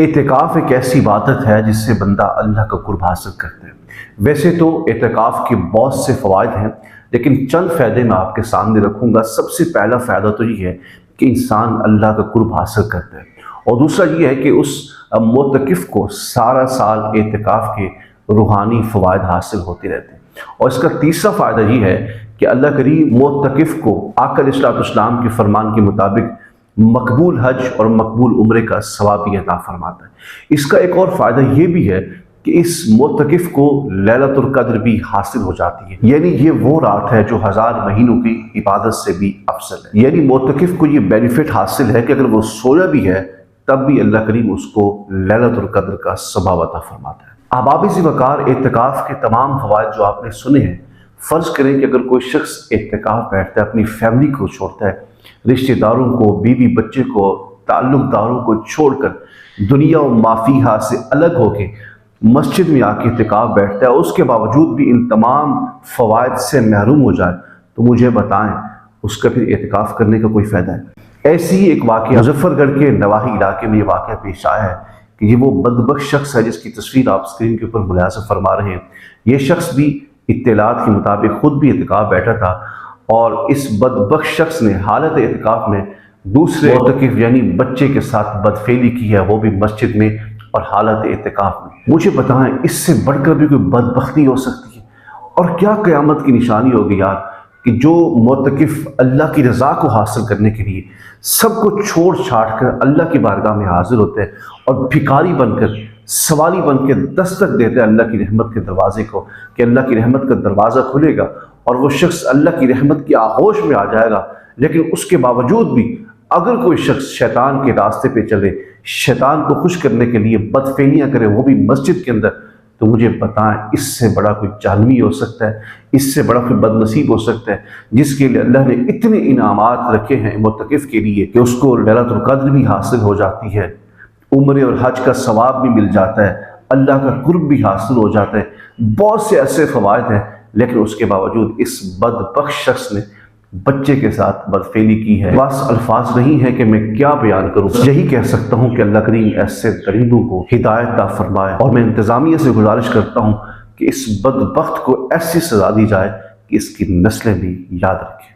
اعتکاف ایک ایسی عبادت ہے جس سے بندہ اللہ کا قرب حاصل کرتا ہے۔ ویسے تو اعتکاف کے بہت سے فوائد ہیں، لیکن چند فائدے میں آپ کے سامنے رکھوں گا۔ سب سے پہلا فائدہ تو یہ ہے کہ انسان اللہ کا قرب حاصل کرتا ہے، اور دوسرا یہ ہے کہ اس معتکف کو سارا سال اعتکاف کے روحانی فوائد حاصل ہوتے رہتے ہیں۔ اور اس کا تیسرا فائدہ یہ ہے کہ اللہ کریم معتکف کو آقا علیہ السلام کے فرمان کے مطابق مقبول حج اور مقبول عمرے کا ثواب بھی عطا فرماتا ہے۔ اس کا ایک اور فائدہ یہ بھی ہے کہ اس معتکف کو لیلۃ القدر بھی حاصل ہو جاتی ہے، یعنی یہ وہ رات ہے جو 1000 مہینوں کی عبادت سے بھی افضل ہے۔ یعنی معتکف کو یہ بینیفٹ حاصل ہے کہ اگر وہ سویا بھی ہے تب بھی اللہ کریم اس کو لیلۃ القدر کا ثواب عطا فرماتا ہے۔ احباب ذی وقار، اعتکاف کے تمام فوائد جو آپ نے سنے ہیں، فرض کریں کہ اگر کوئی شخص اعتکاف بیٹھتا ہے، اپنی فیملی کو چھوڑتا ہے، رشتہ داروں کو، بیوی بچے کو، تعلق داروں کو چھوڑ کر دنیا و ما فیہا سے الگ ہو کے مسجد میں آ کے اعتکاف بیٹھتا ہے، اس کے باوجود بھی ان تمام فوائد سے محروم ہو جائے، تو مجھے بتائیں اس کا پھر اعتکاف کرنے کا کوئی فائدہ ہے؟ ایسی ہی ایک واقعہ مظفر گڑھ کے نواحی علاقے میں یہ واقعہ پیش آیا ہے کہ یہ وہ بدبخت شخص ہے جس کی تصویر آپ اسکرین کے اوپر ملاحظہ فرما رہے ہیں۔ یہ شخص بھی اطلاعات کے مطابق خود بھی اعتکاف بیٹھا تھا، اور اس بدبخت شخص نے حالت اعتکاف میں دوسرے معتکف یعنی بچے کے ساتھ بدفعلی کی ہے، وہ بھی مسجد میں اور حالت اعتکاف میں۔ مجھے بتائیں اس سے بڑھ کر بھی کوئی بدبختی ہو سکتی ہے؟ اور کیا قیامت کی نشانی ہوگی یار کہ جو معتکف اللہ کی رضا کو حاصل کرنے کے لیے سب کو چھوڑ چھاڑ کر اللہ کی بارگاہ میں حاضر ہوتے ہیں، اور بھکاری بن کر، سوالی بن کے دستک دیتے ہیں اللہ کی رحمت کے دروازے کو کہ اللہ کی رحمت کا دروازہ کھلے گا اور وہ شخص اللہ کی رحمت کی آغوش میں آ جائے گا۔ لیکن اس کے باوجود بھی اگر کوئی شخص شیطان کے راستے پہ چلے، شیطان کو خوش کرنے کے لیے بدفعلیاں کرے، وہ بھی مسجد کے اندر، تو مجھے بتائیں اس سے بڑا کوئی جہنمی ہو سکتا ہے؟ اس سے بڑا کوئی بد نصیب ہو سکتا ہے جس کے لیے اللہ نے اتنے انعامات رکھے ہیں معتکف کے لیے کہ اس کو لیلۃ القدر بھی حاصل ہو جاتی ہے، عمرے اور حج کا ثواب بھی مل جاتا ہے، اللہ کا قرب بھی حاصل ہو جاتا ہے، بہت سے ایسے فوائد ہیں، لیکن اس کے باوجود اس بدبخت شخص نے بچے کے ساتھ بدفعلی کی ہے۔ بس الفاظ نہیں ہے کہ میں کیا بیان کروں، یہی کہہ سکتا ہوں کہ اللہ کریم ایسے درندوں کو ہدایت عطا فرمائے، اور میں انتظامیہ سے گزارش کرتا ہوں کہ اس بدبخت کو ایسی سزا دی جائے کہ اس کی نسلیں بھی یاد رکھیں۔